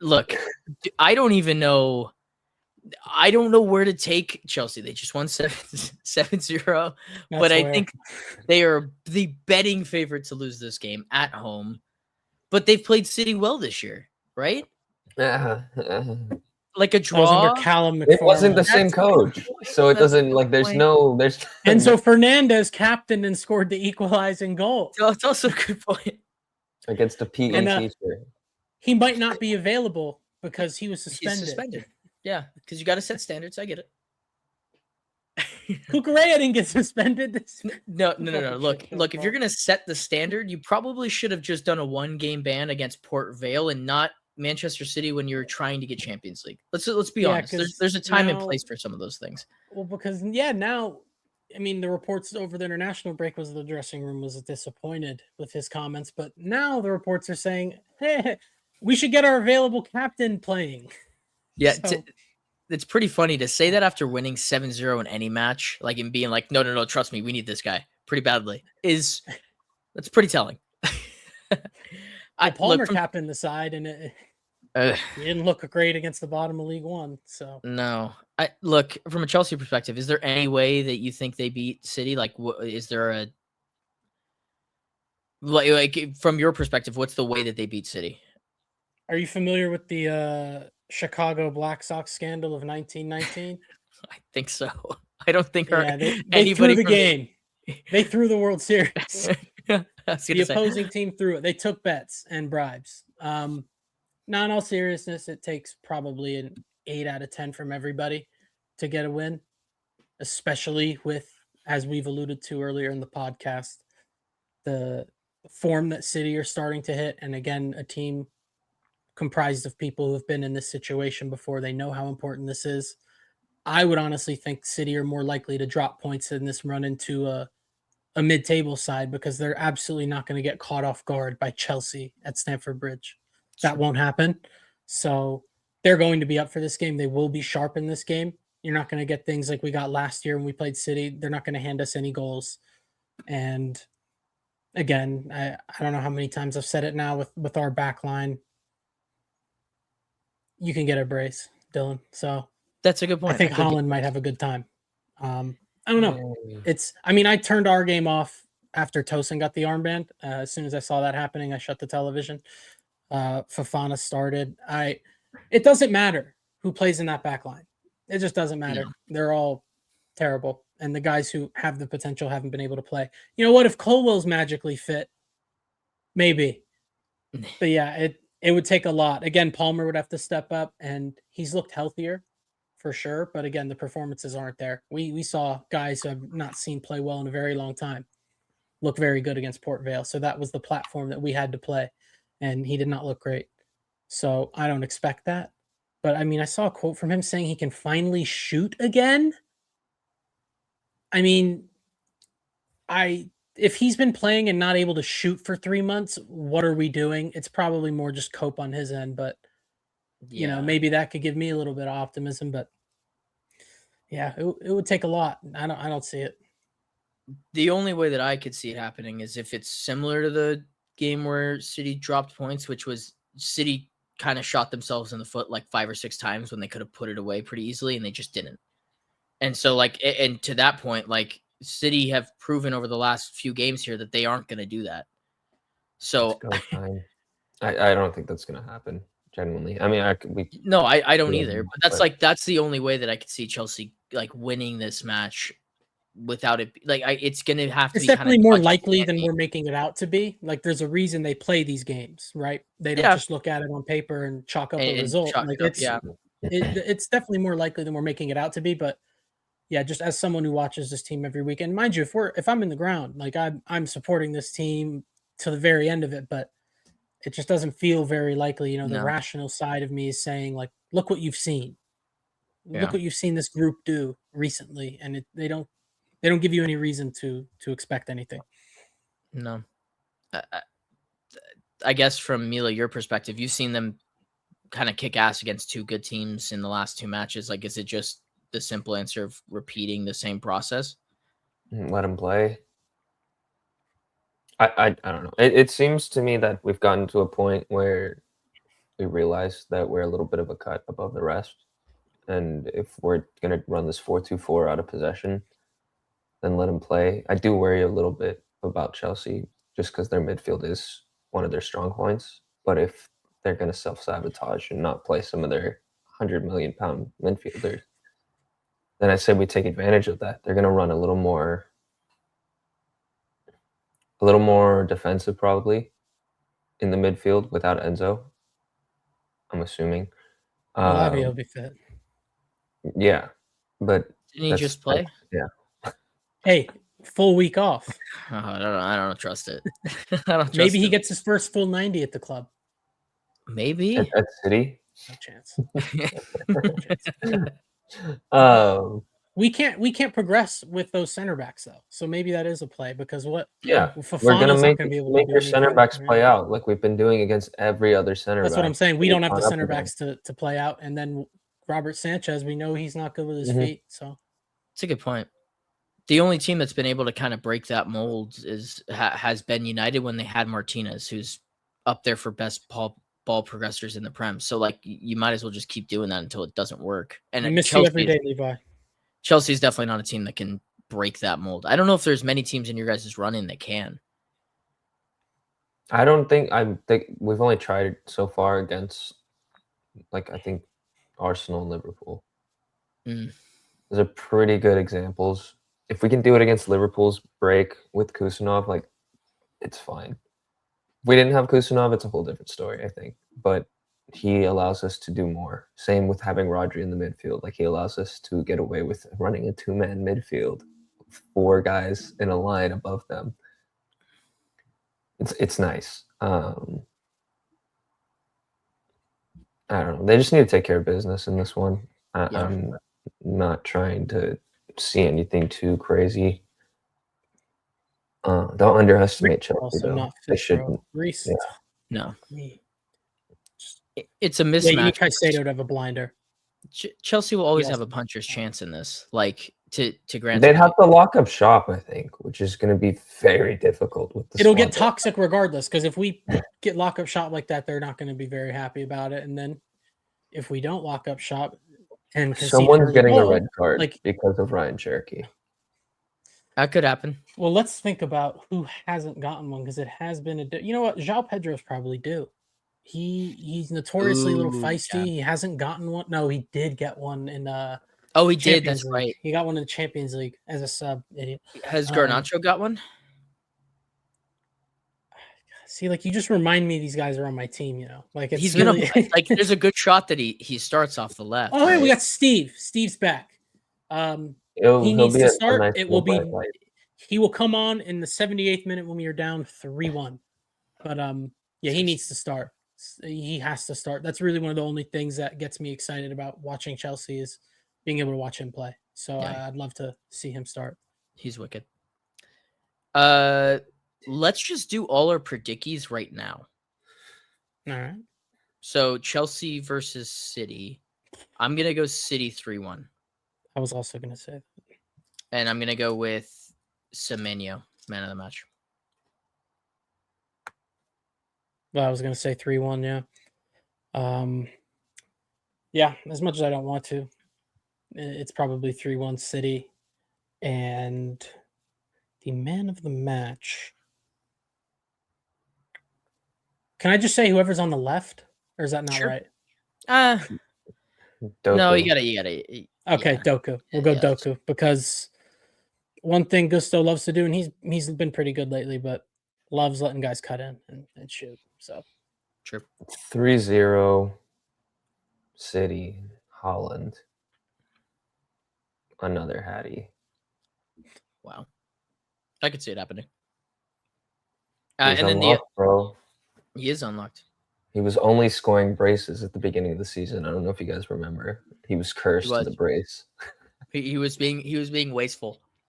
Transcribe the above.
Look, I don't even know. I don't know where to take Chelsea. They just won 7-0, but I think they are the betting favorite to lose this game at home. But they've played City well this year, right? Like a draw. Callum McFarland. It wasn't the same coach, so it doesn't like there's Enzo Fernandez captained and scored the equalizing goal. That's also a good point. Against a PE teacher. He might not be available because he was suspended. He's suspended. Yeah, because you got to set standards. I get it. Cucurella didn't get suspended. No. Look, if you're gonna set the standard, you probably should have just done a 1-game ban against Port Vale and not Manchester City when you're trying to get Champions League. Let's be honest. There's a time and place for some of those things. Well, because now, I mean, the reports over the international break was the dressing room was disappointed with his comments, but now the reports are saying, hey, we should get our available captain playing. Yeah, so, it's pretty funny to say that after winning 7-0 in any match, like and being like, no, trust me, we need this guy pretty badly. That's pretty telling. Palmer captained the side, and he didn't look great against the bottom of League One. So no, look from a Chelsea perspective. Is there any way that you think they beat City? Like, is there a like from your perspective? What's the way that they beat City? Are you familiar with the Chicago Black Sox scandal of 1919? I think so. I don't think they threw the game. They threw the World Series. The opposing team threw it. They took bets and bribes. Now, in all seriousness, it takes probably an 8 out of 10 from everybody to get a win, especially with, as we've alluded to earlier in the podcast, the form that City are starting to hit. And again, a team comprised of people who have been in this situation before. They know how important this is. I would honestly think City are more likely to drop points in this run into a mid-table side because they're absolutely not going to get caught off guard by Chelsea at Stamford Bridge. That won't happen. So they're going to be up for this game. They will be sharp in this game. You're not going to get things like we got last year when we played City. They're not going to hand us any goals. And again, I don't know how many times I've said it now with our back line. You can get a brace, Dylan. So that's a good point. I think Holland might have a good time. I don't know. I turned our game off after Tosin got the armband. As soon as I saw that happening, I shut the television. Fofana started. It doesn't matter who plays in that back line. It just doesn't matter. No. They're all terrible. And the guys who have the potential haven't been able to play. You know what? If Colwell's magically fit, maybe. But yeah, it would take a lot. Again, Palmer would have to step up, and he's looked healthier for sure. But again, the performances aren't there. We saw guys who have not seen play well in a very long time look very good against Port Vale. So that was the platform that we had to play, and he did not look great. So I don't expect that. But I mean, I saw a quote from him saying he can finally shoot again. I mean, if he's been playing and not able to shoot for 3 months, what are we doing? It's probably more just cope on his end, but you know, maybe that could give me a little bit of optimism, but yeah, it would take a lot. I don't see it. The only way that I could see it happening is if it's similar to the game where City dropped points, which was City kind of shot themselves in the foot like 5 or 6 times when they could have put it away pretty easily, and they just didn't. And so and to that point, City have proven over the last few games here that they aren't going to do that. So I don't think that's going to happen. Genuinely, I mean, I don't either. But that's the only way that I could see Chelsea winning this match without it. It's going to have to. It's definitely more likely than we're making it out to be. Like, there's a reason they play these games, right? They don't just look at it on paper and chalk up a result. It's definitely more likely than we're making it out to be. But yeah, just as someone who watches this team every week, and mind you, if I'm in the ground, I'm supporting this team to the very end of it, but it just doesn't feel very likely. You know, the rational side of me is saying, look what you've seen. Yeah. Look what you've seen this group do recently, and they don't give you any reason to expect anything. No. I guess from Mila, your perspective, you've seen them kind of kick ass against 2 good teams in the last 2 matches. Is it just the simple answer of repeating the same process? Let them play. I don't know. It seems to me that we've gotten to a point where we realize that we're a little bit of a cut above the rest. And if we're going to run this 4-2-4 out of possession, then let them play. I do worry a little bit about Chelsea just because their midfield is one of their strong points. But if they're going to self-sabotage and not play some of their 100 million pound midfielders, then I say we take advantage of that. They're going to run a little more defensive probably in the midfield without Enzo, I'm assuming. Lavia will be fit. Yeah, but Didn't he just play? Yeah. Hey, full week off. Oh, I don't trust it. I don't trust Maybe he it. gets his first full 90 at the club. Maybe at City. No chance. We can't progress with those center backs though. So maybe that is a play because we're gonna Fofana's make not gonna be able make to your do center anything, backs right? play out like we've been doing against every other center That's back. what I'm saying. We don't have the center with them. backs to play out, and then Robert Sanchez, we know he's not good with his Mhm. feet. So it's a good point. The only team that's been able to kind of break that mold has been United when they had Martinez, who's up there for best ball progressors in the Prem. So like you might as well just keep doing that until it doesn't work. And I miss you every day, Levi. Chelsea's definitely not a team that can break that mold. I don't know if there's many teams in your guys' run-in that can. I think we've only tried it so far against, like, I think Arsenal and Liverpool. Mm. Those are pretty good examples. If we can do it against Liverpool's break with Kusanov, like, it's fine. If we didn't have Kusanov, it's a whole different story, I think. But he allows us to do more. Same with having Rodri in the midfield. Like, he allows us to get away with running a two-man midfield, 4 guys in a line above them. It's nice. I don't know. They just need to take care of business in this one. I'm not trying to see anything too crazy. Don't underestimate Chelsea, Also though. not They fit, shouldn't. Reese. Yeah. No. It's a mismatch. Yeah, you need Caicedo to have a blinder. Chelsea will always have a puncher's chance in this. Like to grant. They'd have to lock up shop, I think, which is going to be very difficult with the It'll get toxic regardless, because if we get lock up shop like that, they're not going to be very happy about it. And then if we don't lock up shop and someone's getting a red card because of Ryan Cherokee. That could happen. Well, let's think about who hasn't gotten one, because it has been you know what? João Pedro's probably due. He's notoriously a little feisty. Yeah. He hasn't gotten one. No, he did get one in he did. That's League. right. He got one in the Champions League as a sub. Idiot. Has Garnacho got one? See, like, you just remind me these guys are on my team, you know. Like, it's he's really... gonna like there's a good shot that he starts off the left. Oh, right? We got Steve. Steve's back. He needs to start. Nice, it will be he will come on in the 78th minute when we are down 3-1. But yeah, he needs to start. He has to start. That's really one of the only things that gets me excited about watching Chelsea is being able to watch him play. So yeah. I'd love to see him start. He's wicked. Let's just do all our predickies right now. All right. So Chelsea versus City. I'm gonna go City 3-1. I was also gonna say that. And I'm gonna go with Semenyo, man of the match. Well, I was gonna say 3-1, yeah. Yeah, as much as I don't want to, it's probably 3-1 City. And the man of the match. Can I just say whoever's on the left, or is that not right? No, you gotta. Okay, yeah. Doku. We'll go Doku, because one thing Gusto loves to do, and he's been pretty good lately, but loves letting guys cut in and shoot. So true. 3-0 City, Holland. Another Hattie. Wow. I could see it happening. And then bro. He is unlocked. He was only scoring braces at the beginning of the season. I don't know if you guys remember. He was cursed to the brace. He was being wasteful.